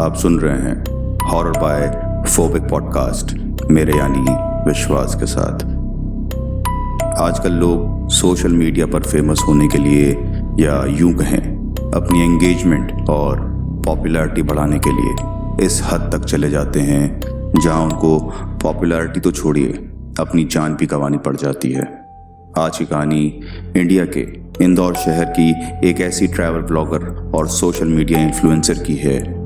आप सुन रहे हैं हॉरर बाय फोबिक पॉडकास्ट मेरे यानी विश्वास के साथ। आजकल लोग सोशल मीडिया पर फेमस होने के लिए या यूं कहें अपनी एंगेजमेंट और पॉपुलैरिटी बढ़ाने के लिए इस हद तक चले जाते हैं जहां उनको पॉपुलैरिटी तो छोड़िए अपनी जान भी गंवानी पड़ जाती है। आज की कहानी इंडिया के इंदौर शहर की एक ऐसी ट्रैवल ब्लॉगर और सोशल मीडिया इन्फ्लुएंसर की है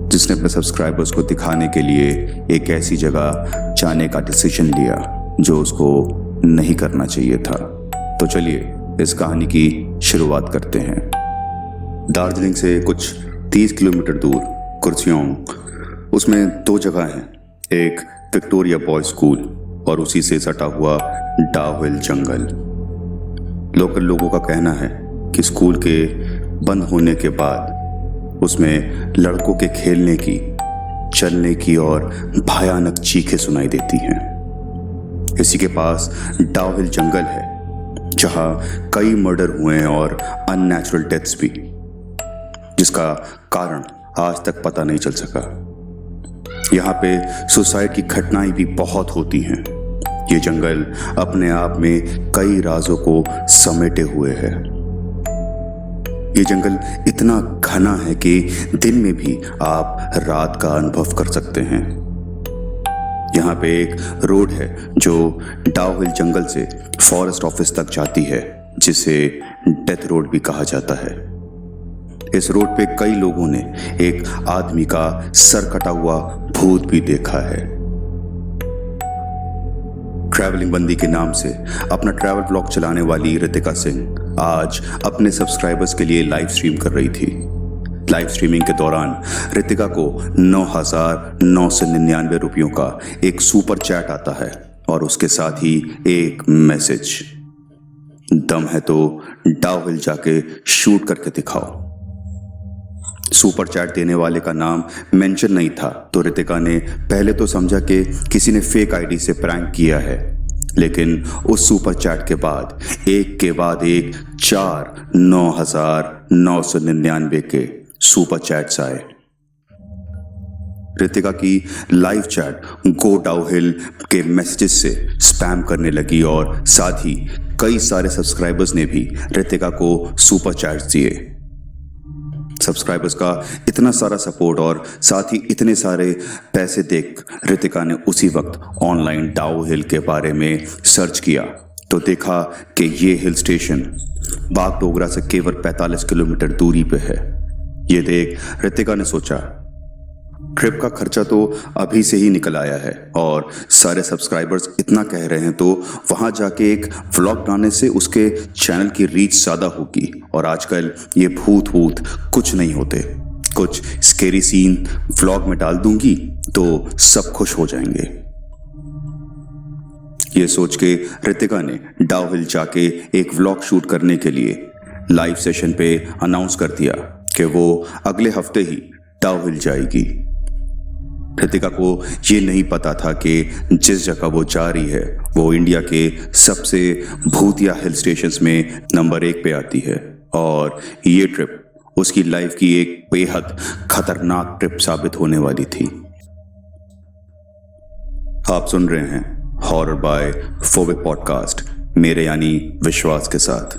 जिसने अपने सब्सक्राइबर्स को दिखाने के लिए एक ऐसी जगह जाने का डिसीजन लिया जो उसको नहीं करना चाहिए था। तो चलिए इस कहानी की शुरुआत करते हैं। दार्जिलिंग से कुछ 30 किलोमीटर दूर कुर्सियोंग, उसमें दो जगह हैं, एक विक्टोरिया बॉयज स्कूल और उसी से सटा हुआ डाउ हिल जंगल। लोकल लोगों का कहना है कि स्कूल के बंद होने के बाद उसमें लड़कों के खेलने की, चलने की और भयानक चीखें सुनाई देती हैं। इसी के पास डाउ हिल जंगल है जहां कई मर्डर हुए हैं और अननेचुरल डेथ्स भी, जिसका कारण आज तक पता नहीं चल सका। यहाँ पे सुसाइड की घटनाएं भी बहुत होती हैं। ये जंगल अपने आप में कई राजों को समेटे हुए है। ये जंगल इतना घना है कि दिन में भी आप रात का अनुभव कर सकते हैं। यहाँ पे एक रोड है जो डाउ हिल जंगल से फॉरेस्ट ऑफिस तक जाती है, जिसे डेथ रोड भी कहा जाता है। इस रोड पे कई लोगों ने एक आदमी का सर कटा हुआ भूत भी देखा है। ट्रैवलिंग बंदी के नाम से अपना ट्रैवल ब्लॉग चलाने वाली रितिका सिंह आज अपने सब्सक्राइबर्स के लिए लाइव स्ट्रीम कर रही थी। लाइव स्ट्रीमिंग के दौरान रितिका को 9,999 रुपयों का एक सुपर चैट आता है और उसके साथ ही एक मैसेज, दम है तो डाउ हिल जाके शूट करके दिखाओ। सुपर चैट देने वाले का नाम मेंशन नहीं था तो रितिका ने पहले तो समझा कि किसी ने फेक आईडी से प्रैंक किया है, लेकिन उस सुपर चैट के बाद एक 4 9,999 के सुपर चैट्स आए। रितिका की लाइव चैट गो डाउ हिल के मैसेजेस से स्पैम करने लगी और साथ ही कई सारे सब्सक्राइबर्स ने भी रितिका को सुपर चैट्स दिए। सब्सक्राइबर्स का इतना सारा सपोर्ट और साथ ही इतने सारे पैसे देख रितिका ने उसी वक्त ऑनलाइन डाउ हिल के बारे में सर्च किया तो देखा कि ये हिल स्टेशन बागडोगरा से केवल 45 किलोमीटर दूरी पे है। ये देख रितिका ने सोचा, ट्रिप का खर्चा तो अभी से ही निकल आया है और सारे सब्सक्राइबर्स इतना कह रहे हैं तो वहां जाके एक व्लॉग बनाने से उसके चैनल की रीच ज़्यादा होगी। और आजकल ये भूत कुछ नहीं होते, कुछ स्केरी सीन व्लॉग में डाल दूंगी तो सब खुश हो जाएंगे। ये सोच के रितिका ने डाउ हिल जाके एक व्लॉग शूट करने के लिए लाइव सेशन पे अनाउंस कर दिया कि वो अगले हफ्ते ही डाउ हिल जाएगी। रितिका को ये नहीं पता था कि जिस जगह वो जा रही है वो इंडिया के सबसे भूतिया हिल स्टेशंस में नंबर 1 पे आती है और ये ट्रिप उसकी लाइफ की एक बेहद खतरनाक ट्रिप साबित होने वाली थी। आप सुन रहे हैं हॉरर बाय फोबिक पॉडकास्ट मेरे यानी विश्वास के साथ।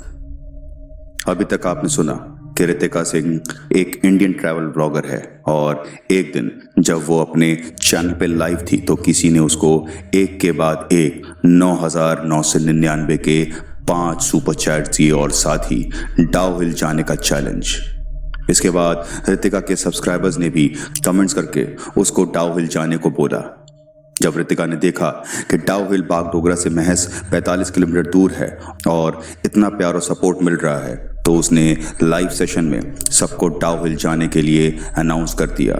अभी तक आपने सुना कि रितिका सिंह एक इंडियन ट्रैवल ब्लॉगर है और एक दिन जब वो अपने चैनल पे लाइव थी तो किसी ने उसको एक के बाद एक 9,999 के 5 सुपर चैट्स दिए और साथ ही डाउ हिल जाने का चैलेंज। इसके बाद रितिका के सब्सक्राइबर्स ने भी कमेंट्स करके उसको डाउ हिल जाने को बोला। जब रितिका ने देखा कि डाउ हिल बागडोगरा से महज 45 किलोमीटर दूर है और इतना प्यार और सपोर्ट मिल रहा है तो उसने लाइव सेशन में सबको डाउ हिल जाने के लिए अनाउंस कर दिया।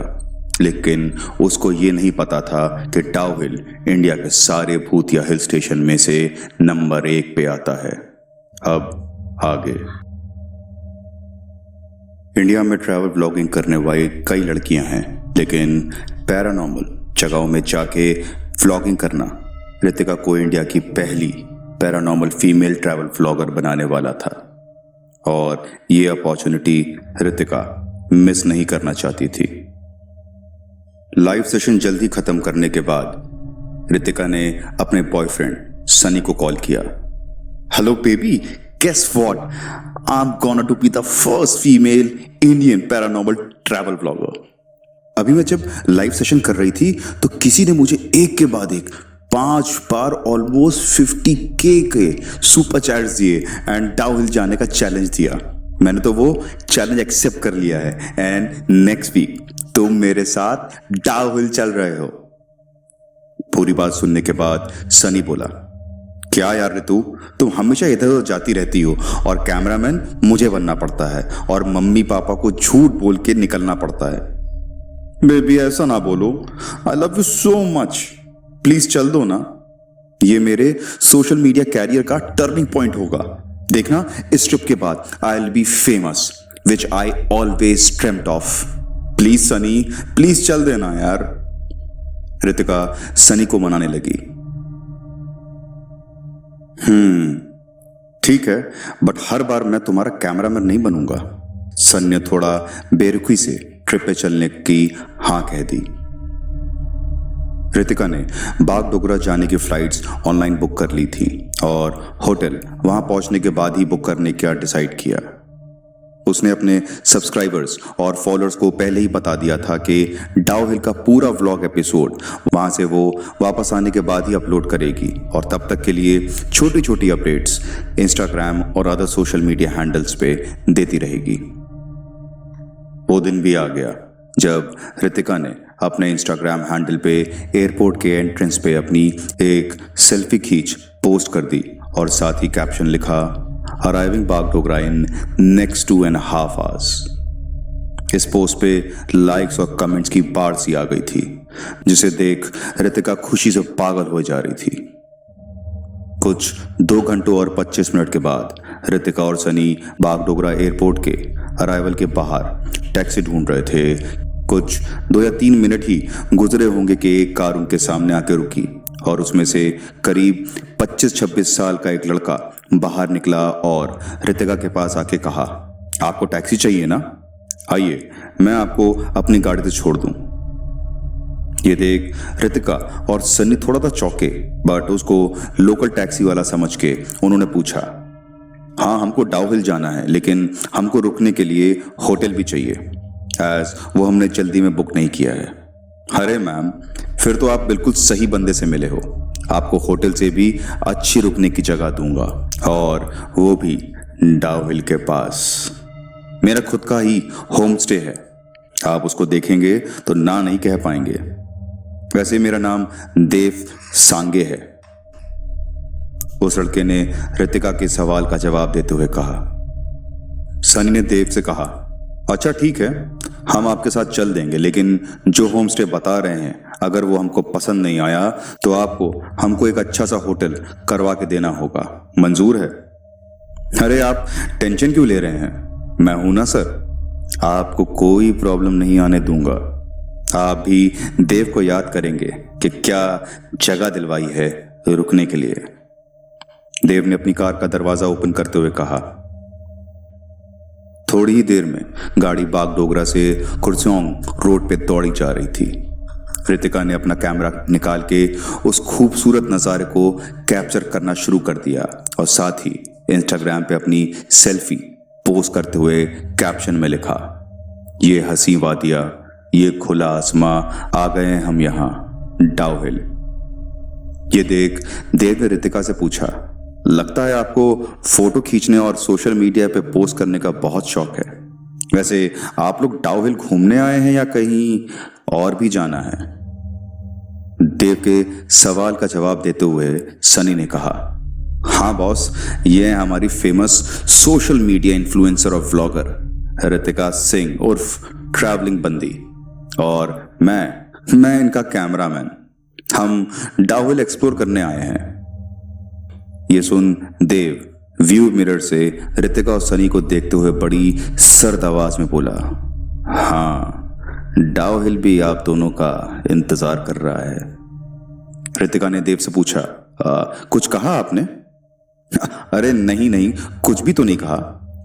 लेकिन उसको ये नहीं पता था कि डाउ हिल इंडिया के सारे भूतिया हिल स्टेशन में से नंबर 1 पे आता है। अब आगे। इंडिया में ट्रैवल ब्लॉगिंग करने वाली कई लड़कियां हैं, लेकिन पैरानॉर्मल जगहों में जाके व्लॉगिंग करना रितिका को इंडिया की पहली पैरानॉर्मल फीमेल ट्रैवल व्लॉगर बनाने वाला था और ये अपॉर्चुनिटी रितिका मिस नहीं करना चाहती थी। लाइव सेशन जल्दी खत्म करने के बाद रितिका ने अपने बॉयफ्रेंड सनी को कॉल किया। Hello baby, guess what, I am gonna to be the first female Indian paranormal travel blogger. अभी मैं जब लाइव सेशन कर रही थी तो किसी ने मुझे एक के बाद एक 5 बार ऑलमोस्ट 50K के सुपर चैट्स दिए एंड डाउ हिल जाने का चैलेंज दिया। मैंने तो वो चैलेंज एक्सेप्ट कर लिया है एंड नेक्स्ट वीक तुम मेरे साथ डाउ हिल चल रहे हो। पूरी बात सुनने के बाद सनी बोला, क्या यार ऋतु, तुम हमेशा इधर उधर जाती रहती हो और कैमरामैन मुझे बनना पड़ता है और मम्मी पापा को झूठ बोल के निकलना पड़ता है। बेबी ऐसा ना बोलो, I love you so much, please चल दो ना। ये मेरे सोशल मीडिया कैरियर का टर्निंग पॉइंट होगा। देखना, इस ट्रिप के बाद I will be famous, which I always dreamed of. Please Sunny, please चल देना यार। रितिका सनी को मनाने लगी। ठीक है, बट हर बार मैं तुम्हारा कैमरामैन नहीं बनूंगा। सनी ने थोड़ा बेरुखी से ट्रिप पे चलने की हां कह दी। रितिका ने बागडोगरा जाने की फ्लाइट्स ऑनलाइन बुक कर ली थी और होटल वहां पहुंचने के बाद ही बुक करने का डिसाइड किया। उसने अपने सब्सक्राइबर्स और फॉलोअर्स को पहले ही बता दिया था कि डाउ हिल का पूरा व्लॉग एपिसोड वहां से वो वापस आने के बाद ही अपलोड करेगी और तब तक के लिए छोटी छोटी अपडेट्स इंस्टाग्राम और अदर सोशल मीडिया हैंडल्स पे देती रहेगी। वो दिन भी आ गया जब रितिका ने अपने इंस्टाग्राम हैंडल पे एयरपोर्ट के एंट्रेंस पे अपनी एक सेल्फी खींच पोस्ट कर दी और साथ ही कैप्शन लिखा, arriving Bagdogra in next 2.5 hours। इस पोस्ट पे लाइक्स और कमेंट्स की बाढ़ सी आ गई थी, जिसे देख रितिका खुशी से पागल हो जा रही थी। कुछ 2 घंटों और 25 मिनट के बाद रितिका और सनी बागडोगरा एयरपोर्ट के अराइवल के बाहर टैक्सी ढूंढ रहे थे। कुछ 2 या 3 मिनट ही गुजरे होंगे कि एक कार उनके सामने आके रुकी और उसमें से करीब 25-26 साल का एक लड़का बाहर निकला और रितिका के पास आके कहा, आपको टैक्सी चाहिए ना? आइए, मैं आपको अपनी गाड़ी से छोड़ दूं। ये देख रितिका और सनी थोड़ा सा चौंके, बट उसको लोकल टैक्सी वाला समझ के उन्होंने पूछा, हाँ हमको डाउ हिल जाना है, लेकिन हमको रुकने के लिए होटल भी चाहिए, एज वो हमने जल्दी में बुक नहीं किया है। अरे मैम, फिर तो आप बिल्कुल सही बंदे से मिले हो। आपको होटल से भी अच्छी रुकने की जगह दूंगा और वो भी डाउ हिल के पास। मेरा खुद का ही होम स्टे है, आप उसको देखेंगे तो ना नहीं कह पाएंगे। वैसे मेरा नाम देव सांगे है। उस लड़के ने रितिका के सवाल का जवाब देते हुए कहा। सनी ने देव से कहा, अच्छा ठीक है, हम आपके साथ चल देंगे, लेकिन जो होम स्टे बता रहे हैं अगर वो हमको पसंद नहीं आया तो आपको हमको एक अच्छा सा होटल करवा के देना होगा। मंजूर है? अरे आप टेंशन क्यों ले रहे हैं, मैं हूं ना सर, आपको कोई प्रॉब्लम नहीं आने दूंगा। आप भी देव को याद करेंगे कि क्या जगह दिलवाई है रुकने के लिए। देव ने अपनी कार का दरवाजा ओपन करते हुए कहा। थोड़ी ही देर में गाड़ी बागडोगरा से कुर्सियोंग रोड पे दौड़ी जा रही थी। रितिका ने अपना कैमरा निकाल के उस खूबसूरत नज़ारे को कैप्चर करना शुरू कर दिया और साथ ही इंस्टाग्राम पे अपनी सेल्फी पोस्ट करते हुए कैप्शन में लिखा, ये हंसी वादियाँ, ये खुला आसमां, आ गए हैं हम यहाँ डाउ हिल। ये देख देव ने रितिका से पूछा, लगता है आपको फोटो खींचने और सोशल मीडिया पे पोस्ट करने का बहुत शौक है। वैसे आप लोग डाउ हिल घूमने आए हैं या कहीं और भी जाना है? देव के सवाल का जवाब देते हुए सनी ने कहा, हाँ बॉस, ये है हमारी फेमस सोशल मीडिया इन्फ्लुएंसर और व्लॉगर रितिका सिंह उर्फ ट्रैवलिंग बंदी, और मैं इनका कैमरामैन। हम डाउ हिल एक्सप्लोर करने आए हैं। ये सुन देव व्यू मिरर से रितिका और सनी को देखते हुए बड़ी सर्द आवाज में बोला, हाँ डाउ हिल भी आप दोनों का इंतजार कर रहा है। रितिका ने देव से पूछा, कुछ कहा आपने? अरे नहीं, कुछ भी तो नहीं कहा।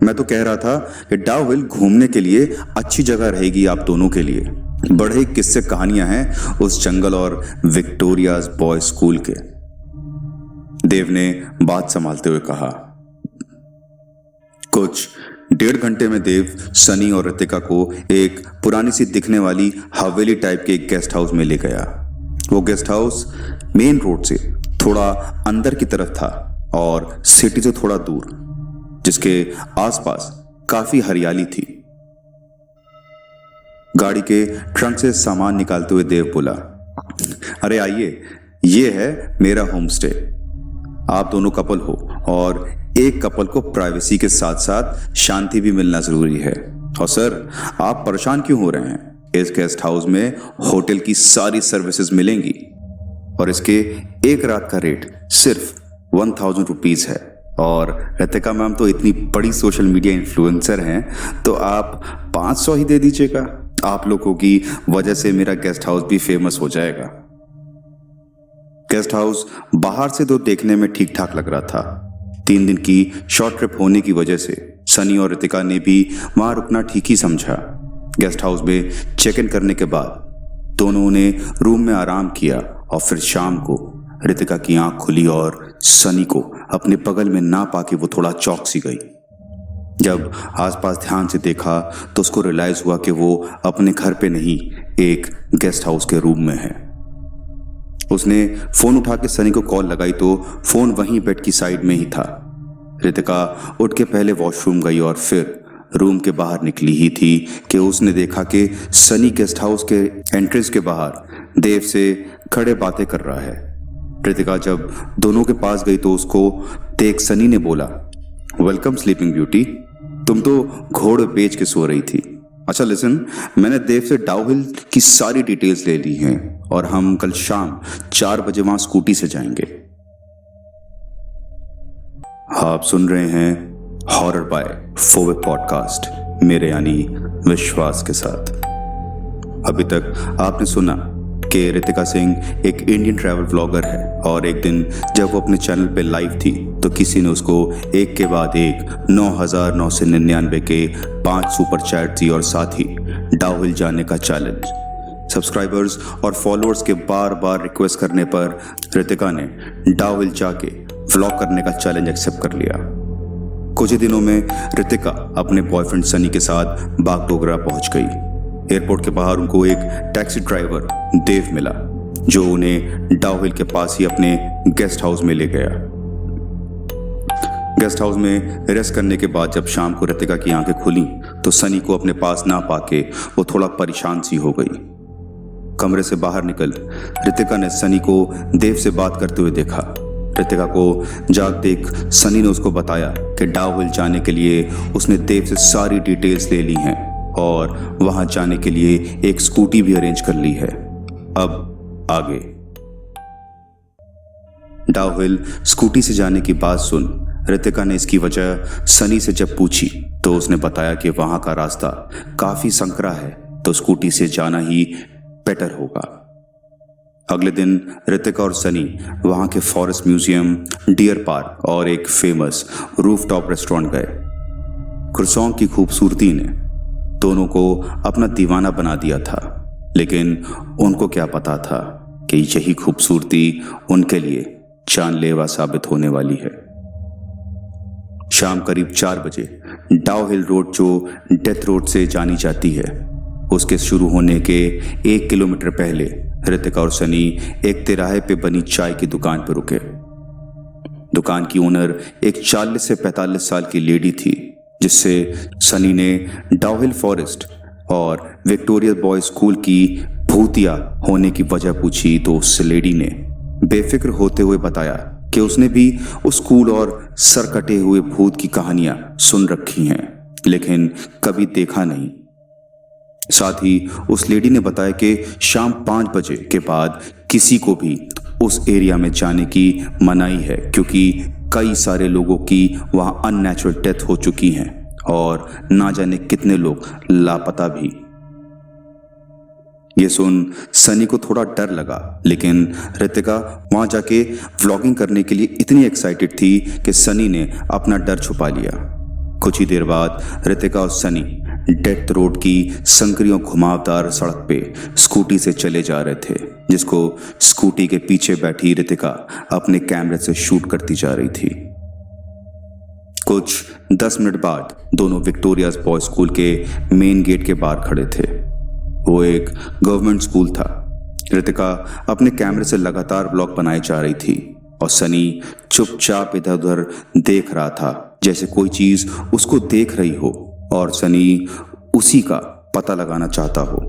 मैं तो कह रहा था कि डाउ हिल घूमने के लिए अच्छी जगह रहेगी आप दोनों के लिए। बड़े किस्से कहानियां हैं उस जंगल और विक्टोरियाज बॉय स्कूल के। देव ने बात संभालते हुए कहा। कुछ 1.5 घंटे में देव सनी और रितिका को एक पुरानी सी दिखने वाली हवेली टाइप के एक गेस्ट हाउस में ले गया। वो गेस्ट हाउस मेन रोड से थोड़ा अंदर की तरफ था और सिटी से थोड़ा दूर, जिसके आसपास काफी हरियाली थी। गाड़ी के ट्रंक से सामान निकालते हुए देव बोला, अरे आइए, ये है मेरा होम स्टे। आप दोनों कपल हो और एक कपल को प्राइवेसी के साथ साथ शांति भी मिलना जरूरी है। और सर, आप परेशान क्यों हो रहे हैं? इस गेस्ट हाउस में होटल की सारी सर्विसेज मिलेंगी और इसके एक रात का रेट सिर्फ 1000 रुपीज है। और रितिका मैम तो इतनी बड़ी सोशल मीडिया इन्फ्लुएंसर हैं, तो आप 500 ही दे दीजिएगा। आप लोगों की वजह से मेरा गेस्ट हाउस भी फेमस हो जाएगा। गेस्ट हाउस बाहर से तो देखने में ठीक ठाक लग रहा था। 3 दिन की शॉर्ट ट्रिप होने की वजह से सनी और रितिका ने भी वहां रुकना ठीक ही समझा। गेस्ट हाउस में चेक इन करने के बाद दोनों ने रूम में आराम किया और फिर शाम को रितिका की आंख खुली और सनी को अपने बगल में ना पाके वो थोड़ा चौंक सी गई। जब आसपास ध्यान से देखा तो उसको रियलाइज हुआ कि वो अपने घर पे नहीं, एक गेस्ट हाउस के रूम में है। उसने फोन उठा के सनी को कॉल लगाई तो फोन वहीं बेड की साइड में ही था। रितिका उठ के पहले वॉशरूम गई और फिर रूम के बाहर निकली ही थी कि उसने देखा कि सनी गेस्ट हाउस के एंट्रेंस के बाहर देव से खड़े बातें कर रहा है। रितिका जब दोनों के पास गई तो उसको देख सनी ने बोला, वेलकम स्लीपिंग ब्यूटी, तुम तो घोड़े बेच के सो रही थी। अच्छा लिसन, मैंने देव से डाउहिल की सारी डिटेल्स ले ली हैं और हम कल शाम 4 बजे वहां स्कूटी से जाएंगे। आप सुन रहे हैं हॉरर बाय फोबिक पॉडकास्ट, मेरे यानी विश्वास के साथ। अभी तक आपने सुना कि रितिका सिंह एक इंडियन ट्रैवल व्लॉगर है और एक दिन जब वो अपने चैनल पे लाइव थी तो किसी ने उसको एक के बाद एक 9,999 के 5 सुपर चैट दी और साथ ही डाउहिल जाने का चैलेंज। सब्सक्राइबर्स और फॉलोअर्स के बार बार रिक्वेस्ट करने पर रितिका ने डाउहिल जाके व्लॉग करने का चैलेंज एक्सेप्ट कर लिया। कुछ ही दिनों में रितिका अपने बॉयफ्रेंड सनी के साथ बागडोगरा पहुंच गई। एयरपोर्ट के बाहर उनको एक टैक्सी ड्राइवर देव मिला जो उन्हें डाउहिल के पास ही अपने गेस्ट हाउस में ले गया। गेस्ट हाउस में रेस्ट करने के बाद जब शाम को रितिका की आंखें खुली तो सनी को अपने पास ना पाके वो थोड़ा परेशान सी हो गई। कमरे से बाहर निकल रितिका ने सनी को देव से बात करते हुए देखा। रितिका को जाग देख सनी ने उसको बताया कि डाउहिल जाने के लिए उसने देव से सारी डिटेल्स ले ली हैं और वहां जाने के लिए एक स्कूटी भी अरेंज कर ली है। अब आगे। डाउहिल स्कूटी से जाने की बात सुन रितिका ने इसकी वजह सनी से जब पूछी तो उसने बताया कि वहां का रास्ता काफी संकरा है तो स्कूटी से जाना ही बेटर होगा। अगले दिन रितिका और सनी वहां के फॉरेस्ट म्यूजियम, डियर पार्क और एक फेमस रूफटॉप रेस्टोरेंट गए। क्रोसॉन्ग की खूबसूरती ने दोनों को अपना दीवाना बना दिया था, लेकिन उनको क्या पता था कि यही खूबसूरती उनके लिए जानलेवा साबित होने वाली है। शाम करीब 4 बजे डाउहिल रोड जो डेथ रोड से जानी जाती है उसके शुरू होने के 1 किलोमीटर पहले रितिका और सनी एक तिराहे पे बनी चाय की दुकान पर रुके। दुकान की ओनर एक 40 से 45 साल की लेडी थी जिससे सनी ने डाउहिल फॉरेस्ट और विक्टोरिया बॉय स्कूल की भूतिया होने की वजह पूछी तो उस लेडी ने बेफिक्र होते हुए बताया कि उसने भी उस स्कूल और सर कटे हुए भूत की कहानियां सुन रखी हैं लेकिन कभी देखा नहीं। साथ ही उस लेडी ने बताया कि शाम 5 बजे के बाद किसी को भी उस एरिया में जाने की मनाही है क्योंकि कई सारे लोगों की वहां अननेचुरल डेथ हो चुकी हैं और ना जाने कितने लोग लापता भी। ये सुन सनी को थोड़ा डर लगा, लेकिन रितिका वहां जाके व्लॉगिंग करने के लिए इतनी एक्साइटेड थी कि सनी ने अपना डर छुपा लिया। कुछ ही देर बाद रितिका और सनी डेथ रोड की संकरियों घुमावदार सड़क पे स्कूटी से चले जा रहे थे, जिसको स्कूटी के पीछे बैठी रितिका अपने कैमरे से शूट करती जा रही थी। कुछ 10 मिनट बाद दोनों विक्टोरियाज बॉय स्कूल के मेन गेट के बाहर खड़े थे। वो एक गवर्नमेंट स्कूल था। रितिका अपने कैमरे से लगातार ब्लॉग बनाई जा रही थी और सनी चुपचाप इधर उधर देख रहा था, जैसे कोई चीज उसको देख रही हो और सनी उसी का पता लगाना चाहता हो।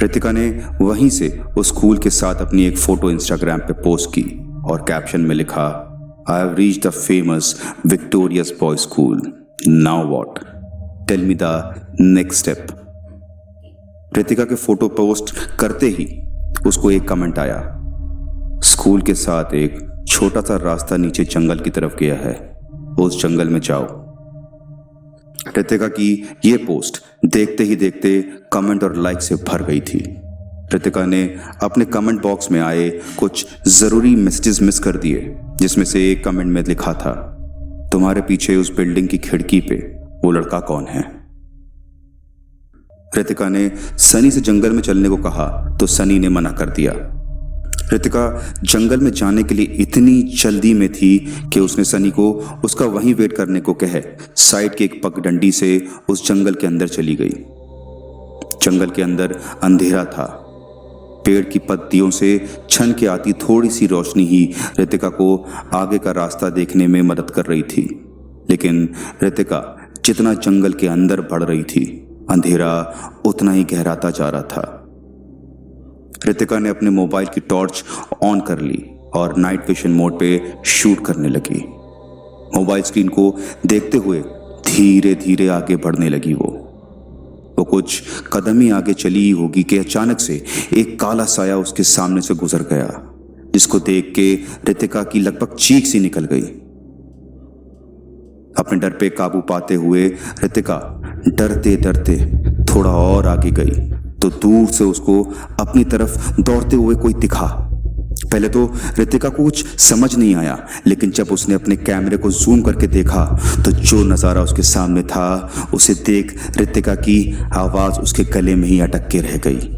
रितिका ने वहीं से उस स्कूल के साथ अपनी एक फोटो इंस्टाग्राम पे पोस्ट की और कैप्शन में लिखा, I have reached the famous Victorious Boy School, now what, tell me the next step. Ritika के फोटो पोस्ट करते ही उसको एक कमेंट आया, स्कूल के साथ एक छोटा सा रास्ता नीचे जंगल की तरफ गया है, उस जंगल में जाओ। रितिका की ये पोस्ट देखते ही देखते कमेंट और लाइक से भर गई थी। रितिका ने अपने कमेंट बॉक्स में आए कुछ जरूरी मैसेजेस मिस कर दिए, जिसमें से एक कमेंट में लिखा था, तुम्हारे पीछे उस बिल्डिंग की खिड़की पे वो लड़का कौन है। रितिका ने सनी से जंगल में चलने को कहा तो सनी ने मना कर दिया। रितिका जंगल में जाने के लिए इतनी जल्दी में थी कि उसने सनी को उसका वहीं वेट करने को कहे साइड के एक पगडंडी से उस जंगल के अंदर चली गई। जंगल के अंदर अंधेरा था। पेड़ की पत्तियों से छन के आती थोड़ी सी रोशनी ही रितिका को आगे का रास्ता देखने में मदद कर रही थी, लेकिन रितिका जितना जंगल के अंदर बढ़ रही थी, अंधेरा उतना ही गहराता जा रहा था। रितिका ने अपने मोबाइल की टॉर्च ऑन कर ली और नाइट विजन मोड पे शूट करने लगी। मोबाइल स्क्रीन को देखते हुए धीरे धीरे आगे बढ़ने लगी। वो कुछ कदम ही आगे चली होगी कि अचानक से एक काला साया उसके सामने से गुजर गया, जिसको देख के रितिका की लगभग चीख सी निकल गई। अपने डर पे काबू पाते हुए रितिका डरते डरते थोड़ा और आगे गई तो दूर से उसको अपनी तरफ दौड़ते हुए कोई दिखा। पहले तो रितिका को कुछ समझ नहीं आया, लेकिन जब उसने अपने कैमरे को जूम करके देखा तो जो नजारा उसके सामने था उसे देख रितिका की आवाज उसके गले में ही अटक के रह गई।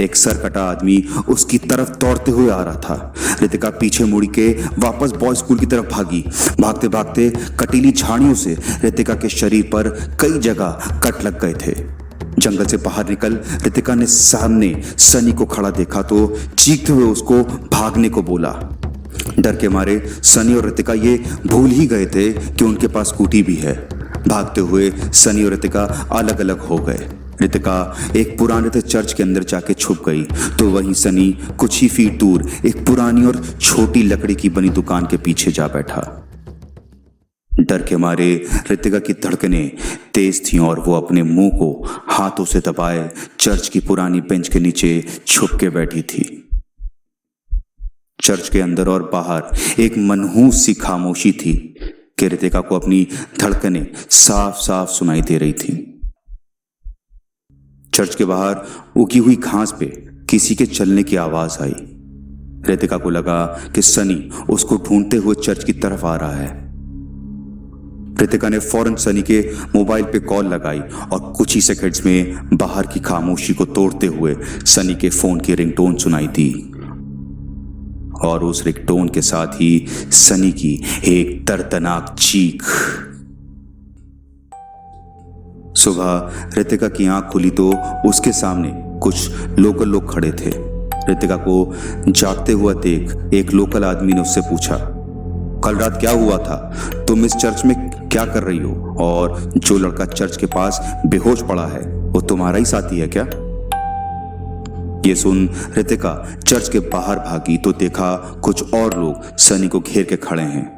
एक सरकटा आदमी उसकी तरफ दौड़ते हुए आ रहा था। रितिका पीछे मुड़ के वापस बॉय स्कूल की तरफ भागी। भागते भागते कटीली झाड़ियों से रितिका के शरीर पर कई जगह कट लग गए थे। जंगल से बाहर निकल रितिका ने सामने सनी को खड़ा देखा तो चीखते हुए उसको भागने को बोला। डर के मारे सनी और रितिका ये भूल ही गए थे कि उनके पास स्कूटी भी है। भागते हुए सनी और रितिका अलग अलग हो गए। रितिका एक पुराने से चर्च के अंदर जाके छुप गई तो वहीं सनी कुछ ही फीट दूर एक पुरानी और छोटी लकड़ी की बनी दुकान के पीछे जा बैठा। डर के मारे रितिका की धड़कनें तेज थीं और वो अपने मुंह को हाथों से दबाए चर्च की पुरानी बेंच के नीचे छुप के बैठी थी। चर्च के अंदर और बाहर एक मनहूस सी खामोशी थी कि रितिका को अपनी धड़कनें साफ साफ सुनाई दे रही थी। चर्च के बाहर उगी हुई घास पे किसी के चलने की आवाज आई। रितिका को लगा कि सनी उसको ढूंढते हुए चर्च की तरफ आ रहा है। रितिका ने फौरन सनी के मोबाइल पे कॉल लगाई और कुछ ही सेकंड्स में बाहर की खामोशी को तोड़ते हुए सनी के फोन की रिंगटोन सुनाई दी और उस रिंगटोन के साथ ही सनी की एक दर्दनाक चीख। सुबह रितिका की आंख खुली तो उसके सामने कुछ लोकल लोग खड़े थे। रितिका को जागते हुआ देख एक लोकल आदमी ने उससे पूछा, कल रात क्या हुआ था? तुम इस चर्च में क्या कर रही हो? और जो लड़का चर्च के पास बेहोश पड़ा है वो तुम्हारा ही साथी है क्या? ये सुन रितिका चर्च के बाहर भागी तो देखा कुछ और लोग सनी को घेर के खड़े हैं।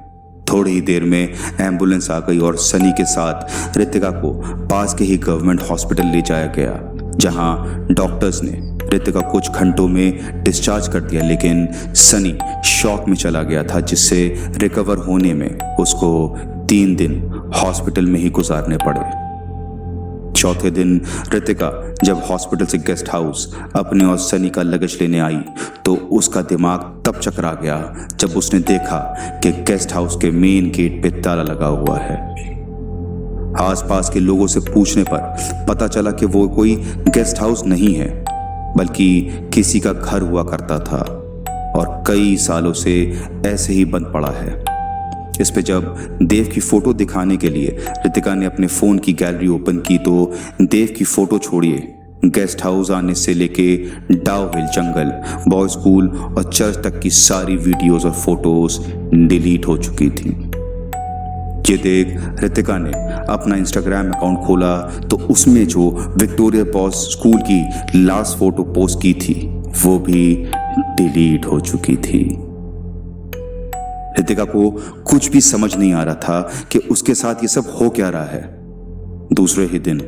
थोड़ी ही देर में एम्बुलेंस आ गई और सनी के साथ रितिका को पास के ही गवर्नमेंट हॉस्पिटल ले जाया गया, जहां डॉक्टर्स ने रितिका कुछ घंटों में डिस्चार्ज कर दिया, लेकिन सनी शॉक में चला गया था, जिससे रिकवर होने में उसको 3 दिन हॉस्पिटल में ही गुजारने पड़े। चौथे दिन रितिका जब हॉस्पिटल से गेस्ट हाउस अपने और सनी का लगेज लेने आई तो उसका दिमाग तब चकरा गया जब उसने देखा कि गेस्ट हाउस के मेन गेट पे ताला लगा हुआ है। आसपास के लोगों से पूछने पर पता चला कि वो कोई गेस्ट हाउस नहीं है, बल्कि किसी का घर हुआ करता था और कई सालों से ऐसे ही बंद पड़ा है। इस पे जब देव की फोटो दिखाने के लिए रितिका ने अपने फोन की गैलरी ओपन की तो देव की फोटो छोड़िए, गेस्ट हाउस आने से लेके डाउ हिल जंगल, बॉय स्कूल और चर्च तक की सारी वीडियोस और फोटोज डिलीट हो चुकी थी। ये देख रितिका ने अपना इंस्टाग्राम अकाउंट खोला तो उसमें जो विक्टोरिया बॉयज स्कूल की लास्ट फोटो पोस्ट की थी वो भी डिलीट हो चुकी थी। रितिका को कुछ भी समझ नहीं आ रहा था कि उसके साथ ये सब हो क्या रहा है। दूसरे ही दिन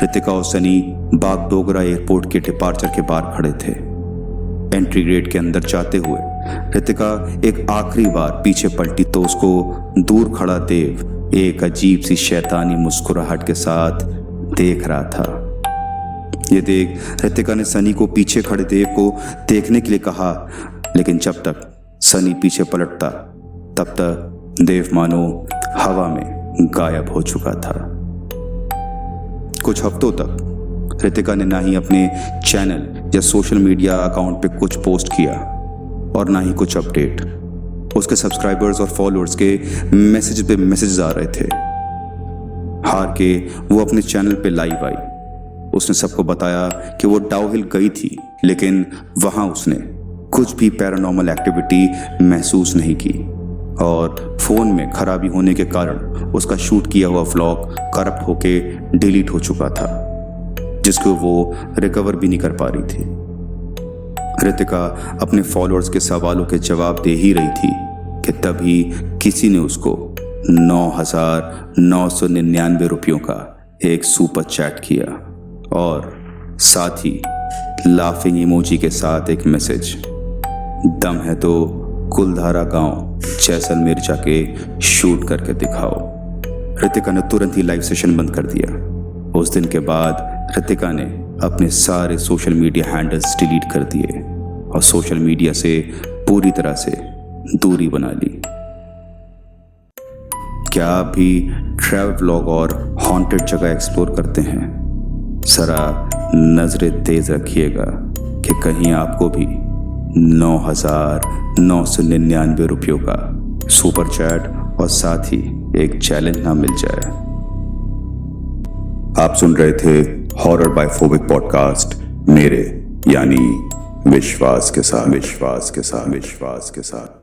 रितिका और सनी बागडोगरा एयरपोर्ट के डिपार्चर के बाहर खड़े थे। एंट्री गेट के अंदर जाते हुए रितिका एक आखिरी बार पीछे पलटी तो उसको दूर खड़ा देव एक अजीब सी शैतानी मुस्कुराहट के साथ देख रहा था। ये देख रितिका ने सनी को पीछे खड़े देव को देखने के लिए कहा, लेकिन जब तक सनी पीछे पलटता तब तक देव मानो हवा में गायब हो चुका था। कुछ हफ्तों तक रितिका ने ना ही अपने चैनल या सोशल मीडिया अकाउंट पे कुछ पोस्ट किया और ना ही कुछ अपडेट। उसके सब्सक्राइबर्स और फॉलोअर्स के मैसेज पे मैसेज आ रहे थे। हार के वो अपने चैनल पे लाइव आई। उसने सबको बताया कि वो डाउ हिल गई थी, लेकिन वहां उसने कुछ भी पैरानॉर्मल एक्टिविटी महसूस नहीं की और फोन में खराबी होने के कारण उसका शूट किया हुआ व्लॉग करप्ट होके डिलीट हो चुका था, जिसको वो रिकवर भी नहीं कर पा रही थी। रितिका अपने फॉलोअर्स के सवालों के जवाब दे ही रही थी कि तभी किसी ने उसको 9,999 रुपयों का एक सुपर चैट किया और साथ ही लाफिंग इमोजी के साथ एक मैसेज, दम है तो कुलधारा गांव जैसलमेर जाके शूट करके दिखाओ। रितिका ने तुरंत ही लाइव सेशन बंद कर दिया। उस दिन के बाद रितिका ने अपने सारे सोशल मीडिया हैंडल्स डिलीट कर दिए और सोशल मीडिया से पूरी तरह से दूरी बना ली। क्या आप भी ट्रैवल व्लॉग और हॉन्टेड जगह एक्सप्लोर करते हैं? जरा नजरें तेज रखिएगा कि कहीं आपको भी 9,999 रुपयों का सुपर चैट और साथ ही एक चैलेंज ना मिल जाए। आप सुन रहे थे हॉरर बाय फोबिक पॉडकास्ट मेरे यानी विश्वास के साथ।